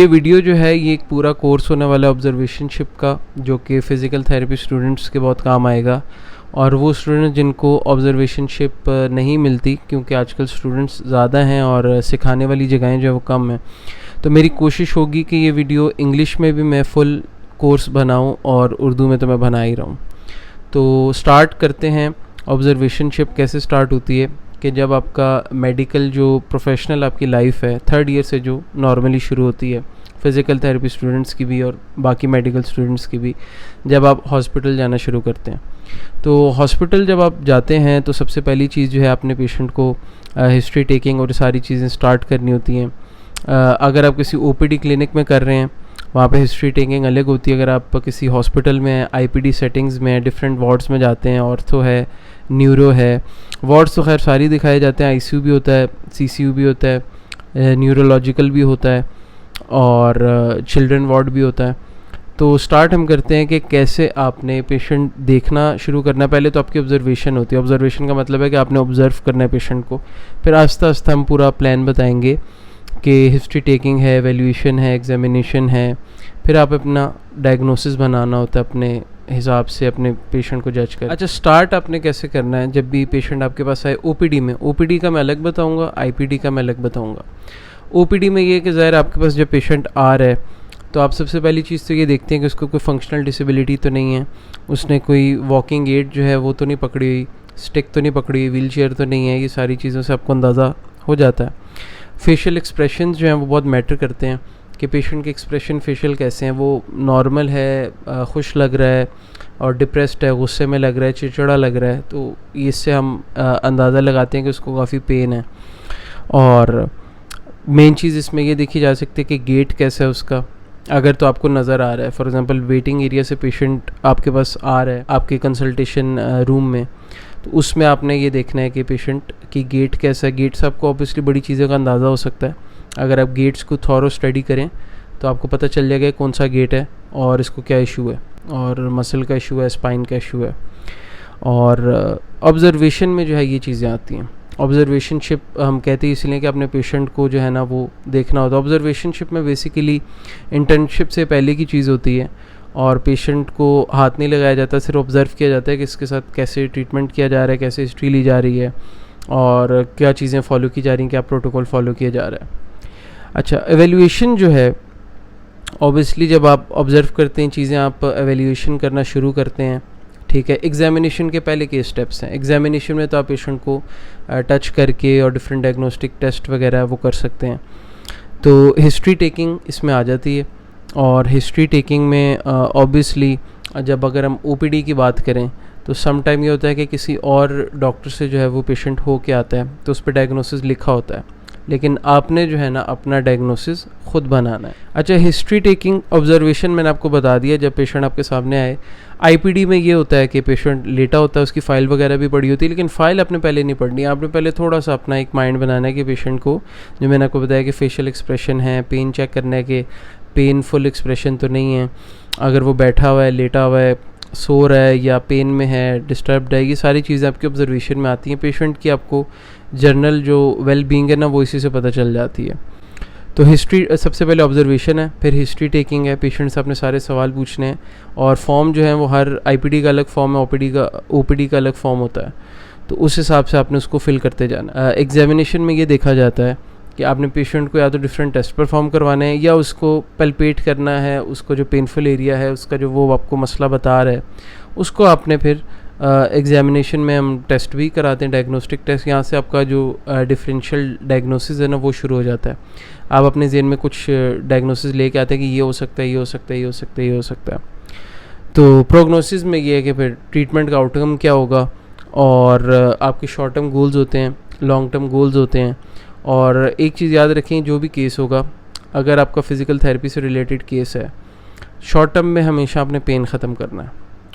ये वीडियो जो है ये एक पूरा कोर्स होने वाला है ऑब्जर्वेशनशिप का, जो कि फ़िज़िकल थेरेपी स्टूडेंट्स के बहुत काम आएगा। और वो स्टूडेंट जिनको ऑब्जर्वेशनशिप नहीं मिलती, क्योंकि आजकल स्टूडेंट्स ज़्यादा हैं और सिखाने वाली जगहें जो है वो कम हैं, तो मेरी कोशिश होगी कि ये वीडियो इंग्लिश में भी मैं फुल कोर्स बनाऊं और उर्दू में तो मैं बना ही रहा हूँ। तो स्टार्ट करते हैं। ऑब्जर्वेशनशिप कैसे स्टार्ट होती है कि जब आपका मेडिकल जो प्रोफेशनल आपकी लाइफ है 3rd ईयर से जो नॉर्मली शुरू होती है, फ़िज़िकल थेरेपी स्टूडेंट्स की भी और बाकी मेडिकल स्टूडेंट्स की भी, जब आप हॉस्पिटल जाना शुरू करते हैं। तो हॉस्पिटल जब आप जाते हैं तो सबसे पहली चीज़ जो है अपने पेशेंट को हिस्ट्री टेकिंग और सारी चीज़ें स्टार्ट करनी होती हैं। अगर आप किसी ओपीडी क्लिनिक में कर रहे हैं, वहाँ पे हिस्ट्री टेकिंग अलग होती है। अगर आप किसी हॉस्पिटल में आईपीडी सेटिंग्स में डिफरेंट वार्ड्स में जाते हैं, ऑर्थो है, न्यूरो है, वार्ड्स तो खैर सारी दिखाए जाते हैं, आईसीयू भी होता है, सीसीयू भी होता है, न्यूरोलॉजिकल भी होता है और चिल्ड्रन वार्ड भी होता है। तो स्टार्ट हम करते हैं कि कैसे आपने पेशेंट देखना शुरू करना है। पहले तो आपकी ऑब्जर्वेशन होती है। ऑब्जर्वेशन का मतलब है कि आपने ऑब्ज़र्व करना है पेशेंट को। फिर आस्ता आस्ता हम पूरा प्लान बताएंगे कि हिस्ट्री टेकिंग है, एवेल्यूएशन है, एग्जामिनेशन है, फिर आप अपना डायग्नोसिस बनाना होता है अपने हिसाब से, अपने पेशेंट को जज कर। अच्छा, स्टार्ट आपने कैसे करना है जब भी पेशेंट आपके पास आए ओपीडी में। ओपीडी का मैं अलग बताऊंगा, आईपीडी का मैं अलग बताऊंगा। ओपीडी में ये कि ज़ाहिर आपके पास जब पेशेंट आ रहा है तो आप सबसे पहली चीज़ तो ये देखते हैं कि उसको कोई फंक्शनल डिसेबिलिटी तो नहीं है, उसने कोई वॉकिंग एड जो है वो तो नहीं पकड़ी हुई, स्टिक तो नहीं पकड़ी हुई, व्हील चेयर तो नहीं है। ये सारी चीज़ों से आपको अंदाज़ा हो जाता है। फेशियल एक्सप्रेशंस जो हैं वो बहुत मैटर करते हैं कि पेशेंट के एक्सप्रेशन फेशियल कैसे हैं, वो नॉर्मल है, खुश लग रहा है और डिप्रेस्ड है, गुस्से में लग रहा है, चिड़चिड़ा लग रहा है। तो इससे हम अंदाज़ा लगाते हैं कि उसको काफ़ी पेन है। और मेन चीज़ इसमें ये देखी जा सकती है कि गेट कैसा है उसका, अगर तो आपको नज़र आ रहा है। फॉर एग्ज़ाम्पल वेटिंग एरिया से पेशेंट आपके पास आ रहा है आपके कंसल्टेशन रूम में, तो उसमें आपने ये देखना है कि पेशेंट की गेट कैसा है। गेट से आपको ऑब्वियसली बड़ी चीज़ों का अंदाज़ा हो सकता है। अगर आप गेट्स को थॉरो स्टडी करें तो आपको पता चल जाएगा कौन सा गेट है और इसको क्या इशू है, और मसल का इशू है, स्पाइन का इशू है। और ऑब्जर्वेशन में जो है ये चीज़ें आती हैं। ऑब्जर्वेशनशिप हम कहते हैं इसलिए कि अपने पेशेंट को जो है ना वो देखना होता है। ऑब्जर्वेशनशिप में बेसिकली इंटर्नशिप से पहले की चीज़ होती है और पेशेंट को हाथ नहीं लगाया जाता, सिर्फ ऑब्ज़र्व किया जाता है कि इसके साथ कैसे ट्रीटमेंट किया जा रहा है, कैसे हिस्ट्री ली जा रही है और क्या चीज़ें फॉलो की जा रही हैं, क्या प्रोटोकॉल फॉलो किया जा रहा है। अच्छा, एवेल्यूएशन जो है, ऑब्वियसली जब आप ऑब्ज़र्व करते हैं चीज़ें, आप एवेल्यूएशन करना शुरू करते हैं, ठीक है। एग्जामिनेशन के पहले के स्टेप्स हैं। एग्जामिनेशन में तो आप पेशेंट को टच करके और डिफरेंट डायग्नोस्टिक टेस्ट वगैरह वो कर सकते हैं। तो हिस्ट्री टेकिंग इसमें आ जाती है। और हिस्ट्री टेकिंग में ऑब्वियसली जब अगर हम ओपीडी की बात करें तो सम टाइम ये होता है कि किसी और डॉक्टर से जो है वो पेशेंट हो के आता है, तो उस पर डायग्नोसिस लिखा होता है, लेकिन आपने जो है ना अपना डायग्नोसिस खुद बनाना है। अच्छा, हिस्ट्री टेकिंग ऑब्जर्वेशन मैंने आपको बता दिया जब पेशेंट आपके सामने आए। आईपीडी में ये होता है कि पेशेंट लेटा होता है, उसकी फ़ाइल वगैरह भी पड़ी होती है, लेकिन फ़ाइल आपने पहले नहीं पढ़नी है। आपने पहले थोड़ा सा अपना एक माइंड बनाना है कि पेशेंट को, जो मैंने आपको बताया कि फेशियल एक्सप्रेशन है, पेन चेक करना है कि पेनफुल एक्सप्रेशन तो नहीं है, अगर वो बैठा हुआ है, लेटा हुआ है, सो रहा है या पेन में है, डिस्टर्ब्ड है, ये सारी चीज़ें आपकी ऑब्जर्वेशन में आती हैं। पेशेंट की आपको जनरल जो वेल बीइंग है ना वो इसी से पता चल जाती है। तो हिस्ट्री सबसे पहले ऑब्जर्वेशन है, फिर हिस्ट्री टेकिंग है, पेशेंट से अपने सारे सवाल पूछने हैं। और फॉर्म जो है वो हर आईपीडी का अलग फॉर्म है, ओपीडी का अलग फॉर्म होता है, तो उस हिसाब से आपने उसको फिल करते जाना। एग्जामिनेशन में ये देखा जाता है कि आपने पेशेंट को या तो डिफरेंट टेस्ट परफॉर्म करवाने हैं या उसको पल्पेट करना है, उसको जो पेनफुल एरिया है उसका जो वो आपको मसला बता रहा है उसको आपने फिर एग्जामिनेशन में हम टेस्ट भी कराते हैं, डायग्नोस्टिक टेस्ट। यहाँ से आपका जो डिफरेंशियल डायग्नोसिस है ना वो शुरू हो जाता है। आप अपने ज़हन में कुछ डायग्नोसिस लेके आते हैं कि ये हो सकता है, ये हो सकता है, ये हो सकता है, ये हो सकता है। तो प्रोग्नोसिस में ये है कि फिर ट्रीटमेंट का आउटकम क्या होगा, और आपके शॉर्ट टर्म गोल्स होते हैं, लॉन्ग टर्म गोल्स होते हैं। और एक चीज़ याद रखें, जो भी केस होगा, अगर आपका फ़िज़िकल थेरेपी से रिलेटेड केस है, शॉर्ट टर्म में हमेशा आपने पेन ख़त्म करना है,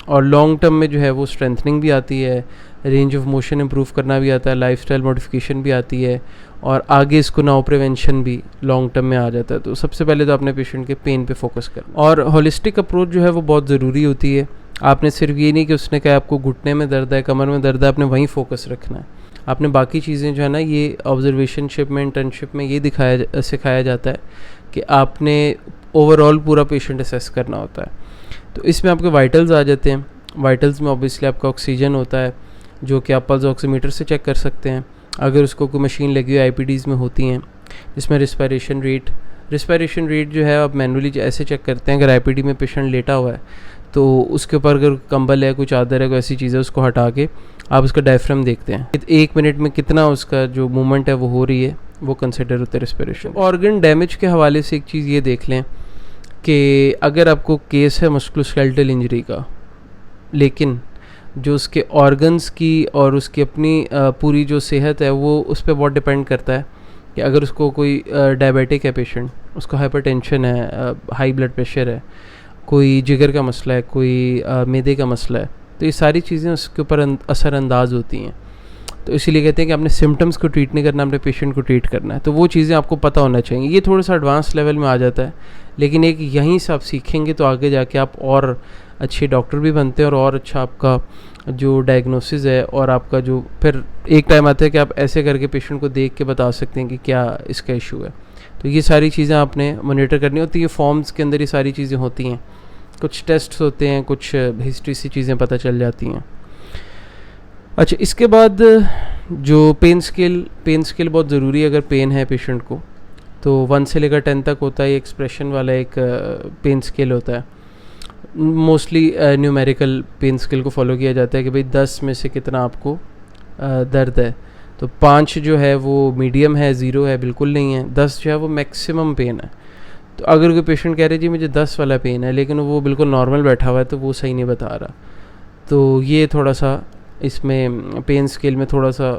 और लॉन्ग टर्म में जो है वो स्ट्रेंथनिंग भी आती है, रेंज ऑफ मोशन इम्प्रूव करना भी आता है, लाइफस्टाइल मॉडिफिकेशन भी आती है, और आगे इसको नाउ प्रिवेंशन भी लॉन्ग टर्म में आ जाता है। तो सबसे पहले तो अपने पेशेंट के पेन पे फोकस करना, और होलिस्टिक अप्रोच जो है वो बहुत ज़रूरी होती है। आपने सिर्फ ये नहीं कि उसने कहा आपको घुटने में दर्द है, कमर में दर्द है, आपने वहीं फोकस रखना है। आपने बाकी चीज़ें जो है ना, ये ऑब्जर्वेशनशिप में, इंटर्नशिप में ये सिखाया जाता है कि आपने ओवरऑल पूरा पेशेंट असेस करना होता है। तो इसमें आपके वाइटल्स आ जाते हैं। वाइटल्स में ऑब्वियसली आपका ऑक्सीजन होता है जो कि आप पल्स ऑक्सीमीटर से चेक कर सकते हैं, अगर उसको कोई मशीन लगी हुई आईपीडीज़ में होती हैं, जिसमें रिस्पायरेशन रेट जो है आप मैनुअली ऐसे चेक करते हैं। अगर आईपीडी में पेशेंट लेटा हुआ है तो उसके ऊपर अगर कंबल है, कोई चादर है, कोई ऐसी चीज़ है, उसको हटा के आप उसका डायफ्राम देखते हैं, 1 मिनट में कितना उसका जो मूवमेंट है वो हो रही है, वो कंसिडर होता है रिस्पिरेशन। ऑर्गन डैमेज के हवाले से एक चीज़ ये देख लें कि अगर आपको केस है मस्कुलोस्केलेटल इंजरी का, लेकिन जो उसके ऑर्गन्स की और उसकी अपनी पूरी जो सेहत है वो उस पर बहुत डिपेंड करता है कि अगर उसको कोई डायबिटिक है पेशेंट, उसको हाइपरटेंशन है, हाई ब्लड प्रेशर है, कोई जिगर का मसला है, कोई मैदे का मसला है, तो ये सारी चीज़ें उसके ऊपर असरअंदाज होती हैं। तो इसीलिए कहते हैं कि आपने सिम्टम्स को ट्रीट नहीं करना, अपने पेशेंट को ट्रीट करना है। तो वो चीज़ें आपको पता होना चाहिए। ये थोड़ा सा एडवांस लेवल में आ जाता है, लेकिन एक यहीं से आप सीखेंगे तो आगे जाके आप और अच्छे डॉक्टर भी बनते हैं और अच्छा आपका जो डायग्नोसिस है और आपका जो फिर एक टाइम आता है कि आप ऐसे करके पेशेंट को देख के बता सकते हैं कि क्या इसका इशू है। तो ये सारी चीज़ें आपने मॉनिटर करनी होती है। फॉर्म्स के अंदर ये सारी चीज़ें होती हैं, कुछ टेस्ट्स होते हैं, कुछ हिस्ट्री सी चीज़ें पता चल जाती हैं। अच्छा, इसके बाद जो पेन स्केल बहुत ज़रूरी है। अगर पेन है पेशेंट को तो 1 से लेकर 10 तक होता है, एक्सप्रेशन वाला एक पेन स्केल होता है। मोस्टली न्यूमेरिकल पेन स्केल को फॉलो किया जाता है कि भाई 10 में से कितना आपको दर्द है। तो 5 जो है वो मीडियम है, 0 है बिल्कुल नहीं है, 10 जो है वो मैक्सिमम पेन है। तो अगर कोई पेशेंट कह रहे जी मुझे 10 वाला पेन है लेकिन वो बिल्कुल नॉर्मल बैठा हुआ है तो वो सही नहीं बता रहा। तो ये थोड़ा सा इसमें पेन स्केल में थोड़ा सा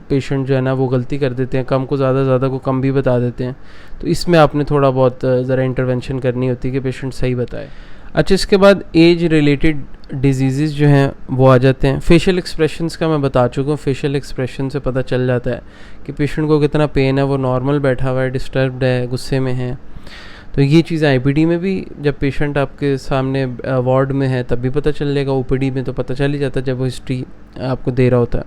पेशेंट जो है ना वो गलती कर देते हैं, कम को ज़्यादा को कम भी बता देते हैं। तो इसमें आपने थोड़ा बहुत ज़रा इंटरवेंशन करनी होती है कि पेशेंट सही बताए। अच्छा, इसके बाद एज रिलेटेड डिजीज़ जो हैं वो आ जाते हैं। फेशियल एक्सप्रेशंस का मैं बता चुका हूँ। फेशियल एक्सप्रेशन से पता चल जाता है कि पेशेंट को कितना पेन है, वो नॉर्मल बैठा हुआ है, डिस्टर्ब्ड है, गुस्से में है। तो ये चीज़ें आईपीडी में भी जब पेशेंट आपके सामने वार्ड में है तब भी पता चल जाएगा, ओपीडी में तो पता चल ही जाता है जब वो हिस्ट्री आपको दे रहा होता है।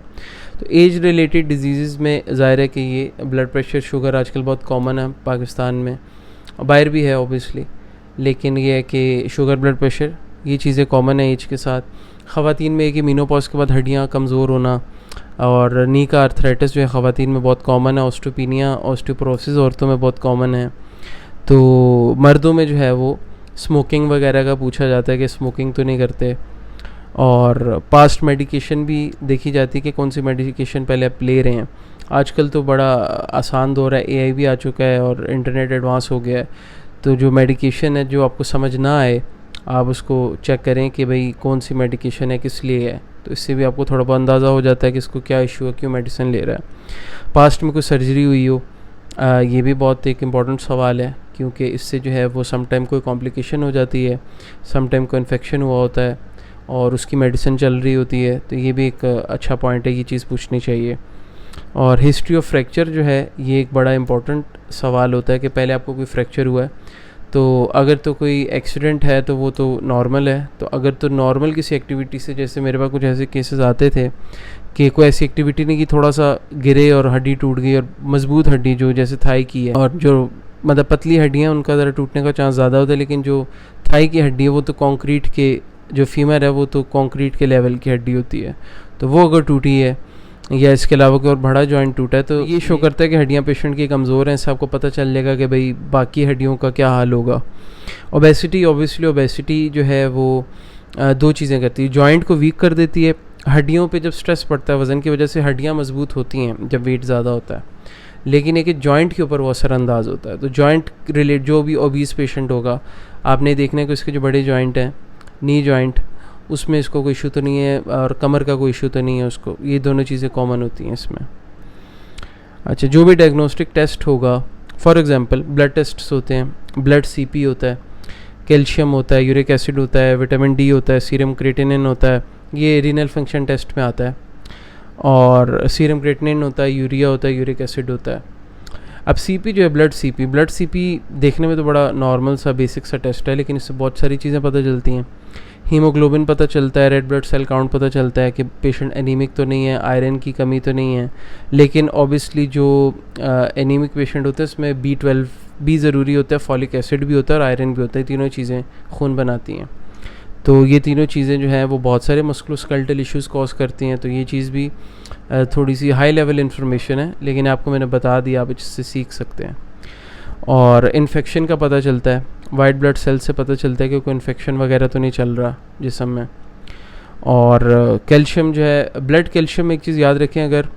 तो एज रिलेटेड डिजीज़ में ज़ाहिर है कि ये ब्लड प्रेशर, शुगर आजकल बहुत कॉमन है पाकिस्तान में, बाहर भी है ऑब्वियसली, लेकिन ये है कि शुगर, ब्लड प्रेशर, ये चीज़ें कॉमन है एज के साथ। ख़वातीन में एक ही मीनोपॉज के बाद हड्डियाँ कमज़ोर होना और नी का आर्थराइटिस जो है ख़वातीन में बहुत कॉमन है। ऑस्टियोपीनिया, ऑस्टियोपोरोसिस औरतों में बहुत कॉमन है। तो मर्दों में जो है वो स्मोकिंग वगैरह का पूछा जाता है कि स्मोकिंग तो नहीं करते, और पास्ट मेडिकेशन भी देखी जाती है कि कौन सी मेडिकेशन पहले आप ले रहे हैं। आजकल तो बड़ा आसान दौर है, एआई भी आ चुका है और इंटरनेट एडवांस हो गया है। तो जो मेडिकेशन है जो आपको समझ ना आए आप उसको चेक करें कि भाई कौन सी मेडिकेशन है, किस लिए है। तो इससे भी आपको थोड़ा बहुत अंदाज़ा हो जाता है कि इसको क्या इशू है, क्यों मेडिसिन ले रहा है। पास्ट में कोई सर्जरी हुई हो, ये भी बहुत एक इम्पॉर्टेंट सवाल है, क्योंकि इससे जो है वो समटाइम कोई कॉम्प्लिकेशन हो जाती है, समटाइम कोई इन्फेक्शन हुआ होता है और उसकी मेडिसिन चल रही होती है। तो ये भी एक अच्छा पॉइंट है, ये चीज़ पूछनी चाहिए। और हिस्ट्री ऑफ फ्रैक्चर जो है ये एक बड़ा इंपॉर्टेंट सवाल होता है कि पहले आपको कोई फ्रैक्चर हुआ है, तो अगर तो कोई एक्सीडेंट है तो वो तो नॉर्मल है। तो अगर तो नॉर्मल किसी एक्टिविटी से, जैसे मेरे पास कुछ ऐसे केसेस आते थे कि कोई ऐसी एक्टिविटी नहीं कि थोड़ा सा गिरे और हड्डी टूट गई, और मजबूत हड्डी जो जैसे थाई की है, और जो मतलब पतली हड्डियाँ उनका ज़रा टूटने का चांस ज़्यादा होता है, लेकिन जो थाई की हड्डी है वो तो कंक्रीट के, जो फीमर है वो तो कंक्रीट के लेवल की हड्डी होती है। तो वो अगर टूटी है या इसके अलावा कोई और बड़ा जॉइंट टूटा है तो ये शो करता है कि हड्डियाँ पेशेंट की कमज़ोर हैं। इससे आपको पता चल जाएगा कि भाई बाकी हड्डियों का क्या हाल होगा। ओबेसिटी, ऑब्वियसली ओबेसिटी जो है वो 2 चीज़ें करती है, जॉइंट को वीक कर देती है। हड्डियों पे जब स्ट्रेस पड़ता है वज़न की वजह से हड्डियाँ मजबूत होती हैं जब वेट ज़्यादा होता है, लेकिन एक जॉइंट के ऊपर वो असरअंदाज होता है। तो जॉइंट रिलेट जो भी ओबीस पेशेंट होगा, आपने देखना है कि उसके जो बड़े जॉइंट हैं, नी जॉइंट, उसमें इसको कोई इशू तो नहीं है, और कमर का कोई इशू तो नहीं है उसको। ये दोनों चीज़ें कॉमन होती हैं इसमें। अच्छा, जो भी डायग्नोस्टिक टेस्ट होगा, फॉर एग्जांपल ब्लड टेस्ट्स होते हैं, ब्लड सीपी होता है, कैल्शियम होता है, यूरिक एसिड होता है, विटामिन डी होता है, सीरम क्रिएटिनिन होता है, ये रीनल फंक्शन टेस्ट में आता है। और सीरम क्रिएटिनिन होता है, यूरिया होता है, यूरिक एसिड होता है। अब सीपी जो है, ब्लड सीपी देखने में तो बड़ा नॉर्मल सा बेसिक सा टेस्ट है, लेकिन इससे बहुत सारी चीज़ें पता चलती हैं। हीमोग्लोबिन पता चलता है, रेड ब्लड सेल काउंट पता चलता है कि पेशेंट एनीमिक तो नहीं है, आयरन की कमी तो नहीं है। लेकिन ऑब्वियसली जो एनीमिक पेशेंट होते हैं उसमें B12 भी ज़रूरी होता है, फॉलिक एसिड भी होता है और आयरन भी होता है, तीनों चीज़ें खून बनाती हैं। तो ये तीनों चीज़ें जो हैं वो बहुत सारे मस्कुलोस्केलेटल इश्यूज़ कॉज करती हैं। तो ये चीज़ भी थोड़ी सी हाई लेवल इन्फॉर्मेशन है, लेकिन आपको मैंने बता दिया, आप इससे सीख सकते हैं। और इन्फेक्शन का पता चलता है, वाइट ब्लड सेल से पता चलता है कि कोई इन्फेक्शन वगैरह तो नहीं चल रहा जिस्म में। और कैल्शियम जो है, ब्लड कैल्शियम, एक चीज़ याद रखें, अगर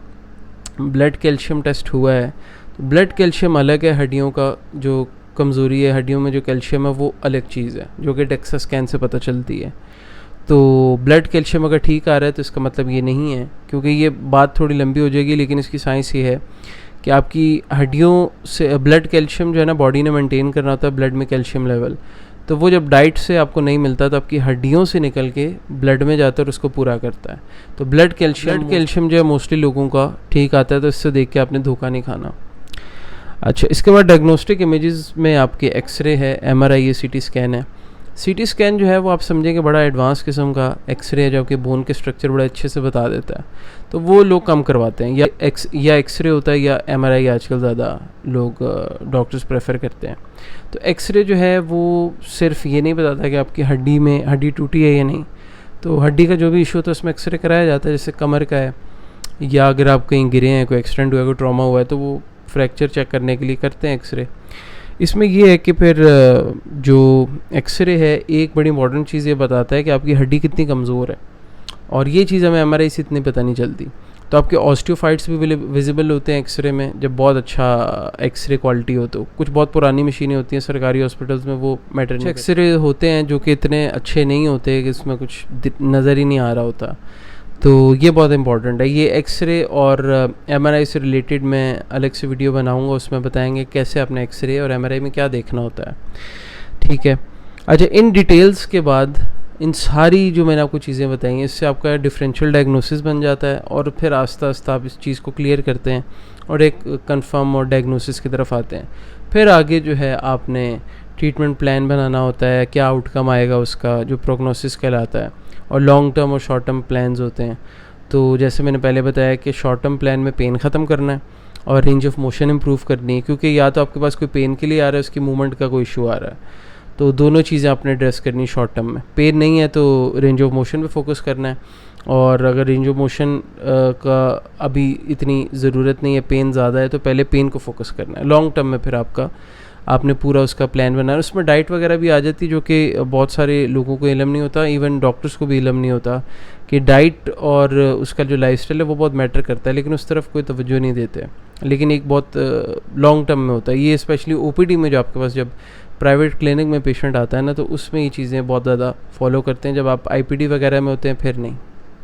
ब्लड कैल्शियम टेस्ट हुआ है तो ब्लड कैल्शियम अलग है, हड्डियों का जो कमज़ोरी है, हड्डियों में जो कैल्शियम है वो अलग चीज़ है, जो कि डेक्सा स्कैन से पता चलती है। तो ब्लड कैल्शियम अगर ठीक आ रहा है तो इसका मतलब ये नहीं है, क्योंकि ये बात थोड़ी लंबी हो जाएगी, लेकिन इसकी साइंस ये है कि आपकी हड्डियों से ब्लड कैल्शियम जो है ना, बॉडी ने मेंटेन करना होता है ब्लड में कैल्शियम लेवल। तो वो जब डाइट से आपको नहीं मिलता तो आपकी हड्डियों से निकल के ब्लड में जाता है और उसको पूरा करता है। तो ब्लड कैल्शियम जो है मोस्टली लोगों का ठीक आता है, तो इससे देख के आपने धोखा नहीं खाना। अच्छा, इसके बाद डायग्नोस्टिक इमेजेस में आपके एक्सरे है, एमआरआई है, सीटी स्कैन है। सीटी स्कैन जो है वो आप समझेंगे बड़ा एडवांस किस्म का एक्सरे है, जो आपके बोन के स्ट्रक्चर बड़ा अच्छे से बता देता है। तो वो लोग कम करवाते हैं, या एक्सरे होता है या एमआरआई आजकल ज़्यादा लोग डॉक्टर्स प्रेफर करते हैं। तो एक्सरे जो है वो सिर्फ ये नहीं बताता कि आपकी हड्डी टूटी है या नहीं। तो हड्डी का जो भी इशू होता है उसमें एक्सरे कराया जाता है, जैसे कमर का है, या अगर आप कहीं गिरे हैं, कोई एक्सीडेंट हुआ है, कोई ट्रॉमा हुआ है, तो वो फ्रैक्चर चेक करने के लिए करते हैं एक्सरे। इसमें ये है कि फिर जो एक्सरे है, एक बड़ी इंपॉर्टेंट चीज़ ये बताता है कि आपकी हड्डी कितनी कमज़ोर है, और ये चीज़ हमें एमआरआई से इतनी पता नहीं चलती। तो आपके ऑस्टियोफाइट्स भी विजिबल होते हैं एक्सरे में, जब बहुत अच्छा एक्सरे क्वालिटी हो। तो कुछ बहुत पुरानी मशीनें होती हैं सरकारी हॉस्पिटल्स में, वो मैटर नहीं। एक्सरे होते हैं जो कि इतने अच्छे नहीं होते, कि इसमें कुछ नज़र ही नहीं आ रहा होता। तो ये बहुत इंपॉर्टेंट है। ये एक्सरे और एमआरआई से रिलेटेड मैं अलग से वीडियो बनाऊंगा, उसमें बताएंगे कैसे अपने एक्सरे और एमआरआई में क्या देखना होता है, ठीक है। अच्छा, इन डिटेल्स के बाद इन सारी जो मैंने आपको चीज़ें बताई हैं, इससे आपका डिफरेंशियल डायग्नोसिस बन जाता है, और फिर आस्ता आस्ता आप इस चीज़ को क्लियर करते हैं और एक कंफर्म और डायग्नोसिस की तरफ आते हैं। फिर आगे जो है आपने ट्रीटमेंट प्लान बनाना होता है, क्या आउटकम आएगा उसका, जो प्रोग्नोसिस कहलाता है। और लॉन्ग टर्म और शॉर्ट टर्म प्लान्स होते हैं। तो जैसे मैंने पहले बताया कि शॉर्ट टर्म प्लान में पेन ख़त्म करना है और रेंज ऑफ मोशन इम्प्रूव करनी है, क्योंकि या तो आपके पास कोई पेन के लिए आ रहा है, उसकी मूवमेंट का कोई इशू आ रहा है, तो दोनों चीज़ें आपने एड्रेस करनी शॉर्ट टर्म में। पेन नहीं है तो रेंज ऑफ मोशन पे फोकस करना है, और अगर रेंज ऑफ मोशन का अभी इतनी ज़रूरत नहीं है, पेन ज़्यादा है, तो पहले पेन को फोकस करना है। लॉन्ग टर्म में फिर आपने पूरा उसका प्लान बनाया। उसमें डाइट वगैरह भी आ जाती, जो कि बहुत सारे लोगों को इल्म नहीं होता, इवन डॉक्टर्स को भी इल्म नहीं होता कि डाइट और उसका जो लाइफस्टाइल है वो बहुत मैटर करता है, लेकिन उस तरफ कोई तवज्जो नहीं देते। लेकिन एक बहुत लॉन्ग टर्म में होता है ये, स्पेशली ओपीडी में, जो आपके पास जब प्राइवेट क्लिनिक में पेशेंट आता है ना, तो उसमें ये चीज़ें बहुत ज़्यादा फॉलो करते हैं। जब आप आईपीडी वगैरह में होते हैं फिर नहीं।